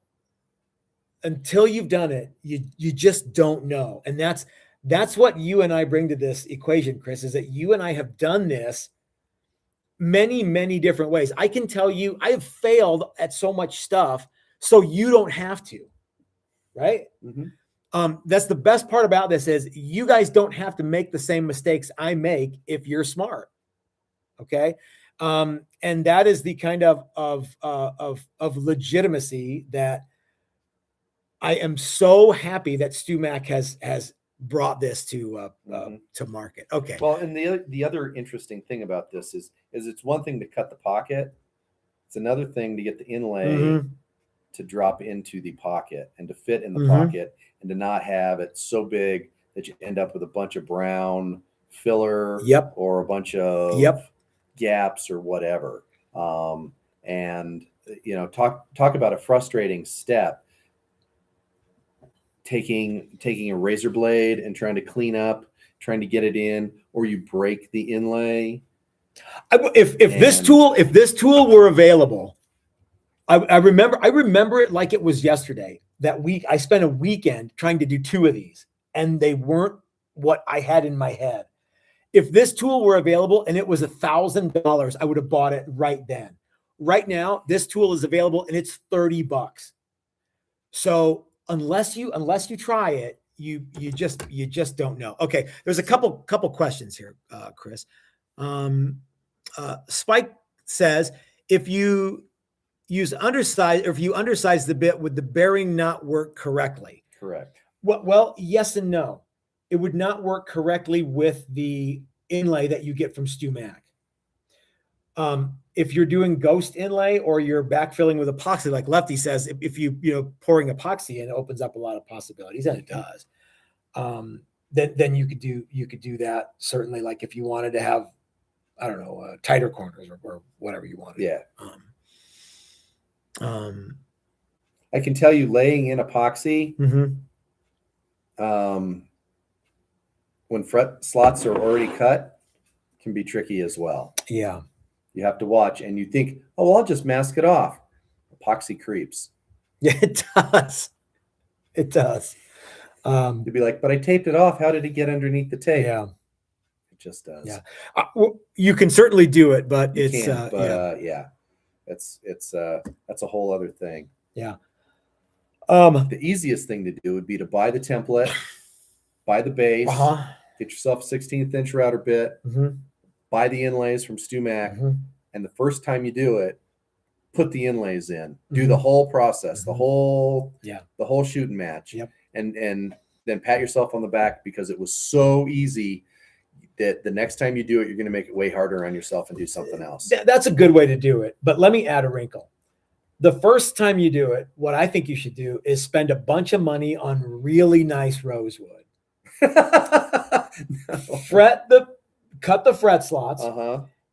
until you've done it, you just don't know. And that's what you and I bring to this equation, Chris, is that you and I have done this many, many different ways. I can tell you I have failed at so much stuff, so you don't have to, right? That's the best part about this, is you guys don't have to make the same mistakes I make if you're smart. Okay. And that is the kind of legitimacy that I am so happy that StewMac has brought this to market. Okay. Well, and the other interesting thing about this is it's one thing to cut the pocket. It's another thing to get the inlay to drop into the pocket and to fit in the pocket, and to not have it so big that you end up with a bunch of brown filler or a bunch of gaps or whatever. And talk about a frustrating step, taking a razor blade and trying to clean up, trying to get it in, or you break the inlay. If this tool were available, I remember it like it was yesterday. That week I spent a weekend trying to do 2 of these, and they weren't what I had in my head. If this tool were available and it was $1,000, I would have bought it right then. Right now, this tool is available and it's $30. So unless you try it, you just don't know. Okay, there's a couple questions here, Chris. Spike says, if you use undersize, or if you undersize the bit, would the bearing not work correctly? Correct. Well, yes and no. It would not work correctly with the inlay that you get from StewMac. If you're doing ghost inlay, or you're backfilling with epoxy, like Lefty says, if you pouring epoxy in, it opens up a lot of possibilities, and it does. Then you could do that, certainly. Like if you wanted to have I don't know, tighter corners or whatever you want. Yeah. Um, I can tell you laying in epoxy, mhm. When fret slots are already cut, can be tricky as well. Yeah. You have to watch, and you think, oh, well, I'll just mask it off. Epoxy creeps. Yeah, it does. It does. You'd be like, but I taped it off. How did it get underneath the tape? Yeah. It just does. Yeah. Well, you can certainly do it, but You it's can, but yeah, that's a whole other thing. yeah. The easiest thing to do would be to buy the template, buy the base, get yourself a 16th inch router bit, buy the inlays from StewMac, and the first time you do it, put the inlays in, do the whole process, the whole shoot and match, and then pat yourself on the back because it was so easy that the next time you do it, you're going to make it way harder on yourself and do something else. That's a good way to do it. But let me add a wrinkle. The first time you do it, what I think you should do is spend a bunch of money on really nice rosewood. Cut the fret slots,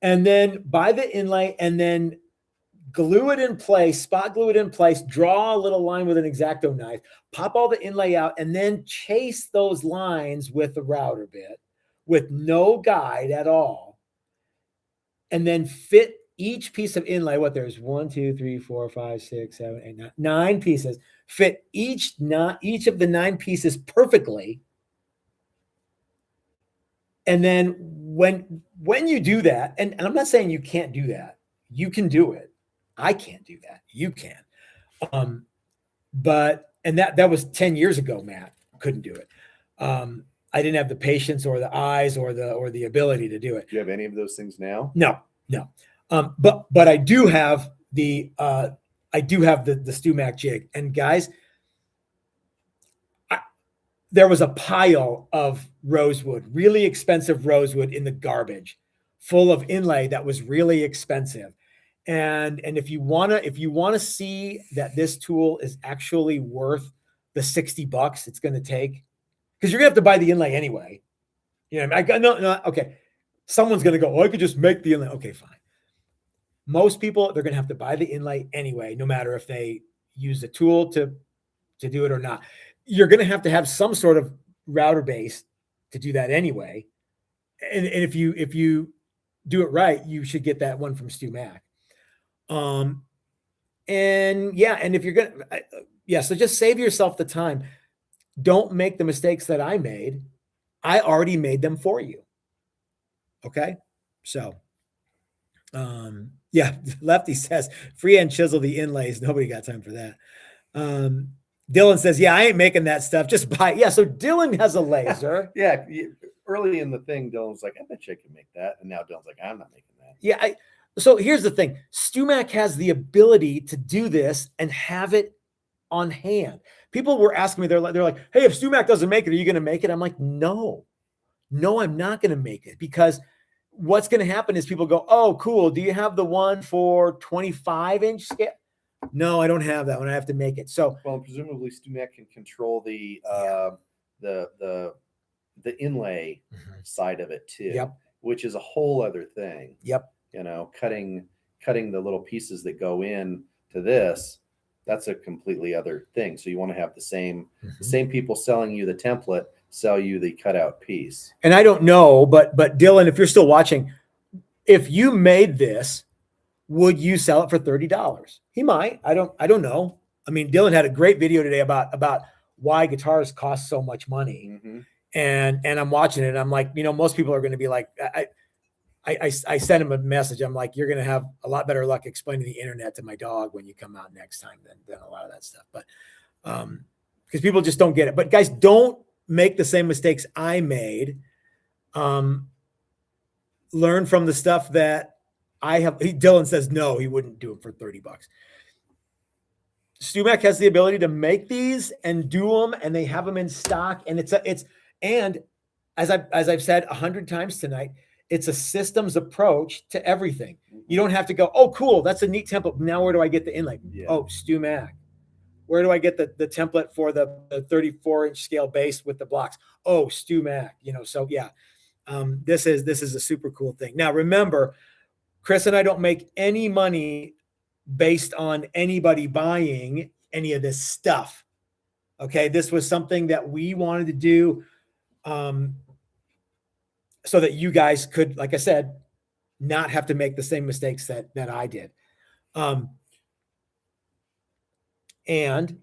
and then buy the inlay, and then glue it in place, spot glue it in place, draw a little line with an X-Acto knife, pop all the inlay out, and then chase those lines with the router bit with no guide at all, and then fit each piece of inlay. What there's 1, 2, 3, 4, 5, 6, 7, 8, 9 pieces. Fit each of the 9 pieces perfectly. And then when you do that, and I'm not saying you can't do that, you can do it. I can't do that. You can. But that was 10 years ago, Matt. Couldn't do it. I didn't have the patience or the eyes or the ability to do it. Do you have any of those things now? No. But I do have the StewMac jig. And guys, there was a pile of rosewood, really expensive rosewood in the garbage, full of inlay that was really expensive. And if you wanna see that this tool is actually worth the $60 it's gonna take, because you're gonna have to buy the inlay anyway. You know, no, okay. Someone's gonna go, oh, I could just make the inlay. Okay, fine. Most people, they're gonna have to buy the inlay anyway, no matter if they use the tool to do it or not. You're gonna have to have some sort of router base to do that anyway. And if you do it right, you should get that one from StewMac. And if you're gonna, so just save yourself the time. Don't make the mistakes that I made. I already made them for you. Okay. So, Lefty says freehand chisel the inlays. Nobody got time for that. Dylan says, yeah, I ain't making that stuff. Just buy it. Yeah. So Dylan has a laser. Yeah. Early in the thing, Dylan was like, I bet you can make that. And now Dylan's like, I'm not making that. Yeah. So here's the thing. StewMac has the ability to do this and have it on hand. People were asking me, they're like, hey, if StewMac doesn't make it, are you going to make it? I'm like, no, I'm not going to make it, because what's going to happen is people go, oh, cool. Do you have the one for 25-inch scale? No, I don't have that one. I have to make it. So, well, presumably StewMac can control the inlay side of it too, which is a whole other thing. You know, cutting the little pieces that go in to this, that's a completely other thing. So you want to have the same people selling you the template sell you the cutout piece. And I don't know, but Dylan, if you're still watching, if you made this, would you sell it for $30? He might. I don't know. I mean, Dylan had a great video today about why guitars cost so much money. And I'm watching it and I'm like, most people are going to be like, I sent him a message. I'm like, you're going to have a lot better luck explaining the internet to my dog when you come out next time than a lot of that stuff. But because people just don't get it. But guys, don't make the same mistakes I made. Learn from the stuff that I have. Dylan says no, he wouldn't do it for $30. StewMac has the ability to make these and do them, and they have them in stock. And and as I've said 100 times tonight, it's a systems approach to everything. You don't have to go, oh, cool, that's a neat template. Now where do I get the inlay? Oh, StewMac. Where do I get the template for the 34-inch scale bass with the blocks? Oh, StewMac. So yeah. This is a super cool thing. Now, remember, Chris and I don't make any money based on anybody buying any of this stuff. Okay. This was something that we wanted to do so that you guys could, like I said, not have to make the same mistakes that I did. And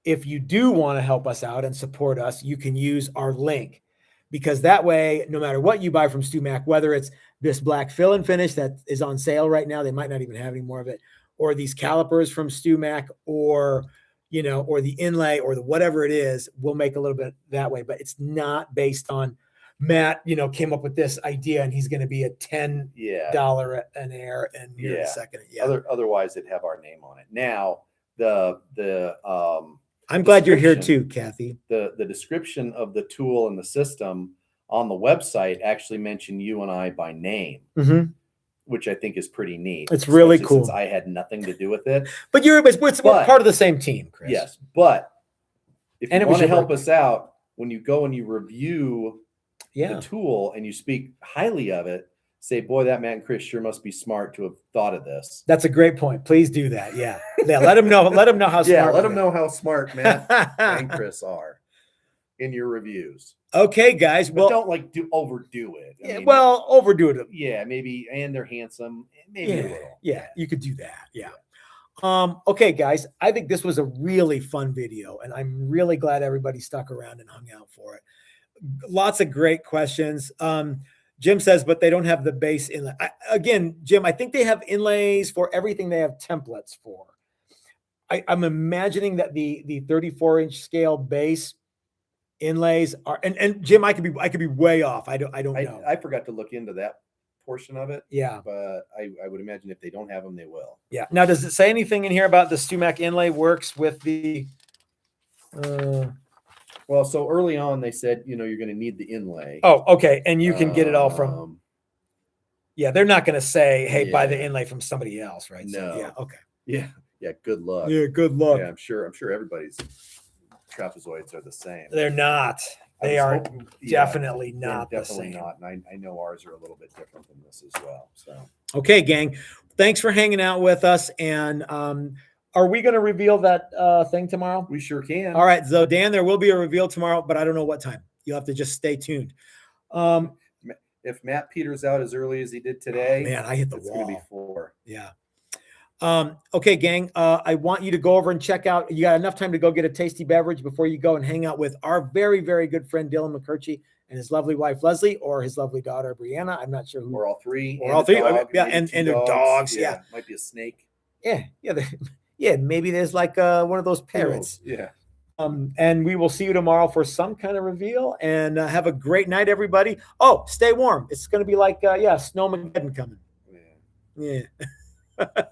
if you do want to help us out and support us, you can use our link, because that way, no matter what you buy from StewMac, whether it's this black fill and finish that is on sale right now, they might not even have any more of it, or these calipers from StewMac, or, you know, or the inlay, or the whatever it is, we'll make a little bit that way. But it's not based on Matt, you know, came up with this idea and he's going to be a $10 an air and you're the second. Yeah. Otherwise it'd have our name on it. Now I'm glad you're here too, Kathy. The description of the tool and the system on the website actually mentioned you and I by name, which I think is pretty neat. It's really cool. Since I had nothing to do with it. But we're part of the same team, Chris. Yes, but if you want to help us out, when you go and you review the tool and you speak highly of it, say, boy, that Matt and Chris sure must be smart to have thought of this. That's a great point. Please do that. Yeah. Let them know. Let them know how smart. Yeah, let them know how smart Matt and Chris are in your reviews. Okay, guys. But don't overdo it. I mean, overdo it. Yeah, maybe. And they're handsome. Maybe a little. Yeah, you could do that. Yeah. Okay, guys. I think this was a really fun video, and I'm really glad everybody stuck around and hung out for it. Lots of great questions. Jim says, but they don't have the base inlay. Again, Jim, I think they have inlays for everything they have templates for. I'm imagining that the 34-inch scale base inlays are, and Jim, I could be way off. I don't know. I forgot to look into that portion of it. Yeah. But I would imagine if they don't have them, they will. Yeah. Now, does it say anything in here about the StewMac inlay works with the well, so early on they said, you know, you're going to need the inlay. Oh, okay. And you can get it all from. Yeah, they're not going to say, "Hey, buy the inlay from somebody else," right? No. So, yeah. Okay. Yeah. Good luck. Yeah. Good luck. Yeah, I'm sure everybody's trapezoids are the same. They're not. They are definitely not the definitely same. not. And I know ours are a little bit different than this as well. So. Okay, gang. Thanks for hanging out with us. And are we going to reveal that thing tomorrow? We sure can. All right. So, Dan, there will be a reveal tomorrow, but I don't know what time. You'll have to just stay tuned. If Matt peters out as early as he did today, man, I hit the wall. It's going to be 4. Yeah. Okay, gang. I want you to go over and check out. You got enough time to go get a tasty beverage before you go and hang out with our very, very good friend Dylan McCurchie and his lovely wife Leslie, or his lovely daughter Brianna. I'm not sure who. Or all three. Or all three. Yeah, and their dogs. Yeah. Might be a snake. Yeah. Yeah. Maybe there's like one of those parrots. Yeah. And we will see you tomorrow for some kind of reveal. And have a great night, everybody. Oh, stay warm. It's going to be like Snowmageddon coming. Yeah. Yeah.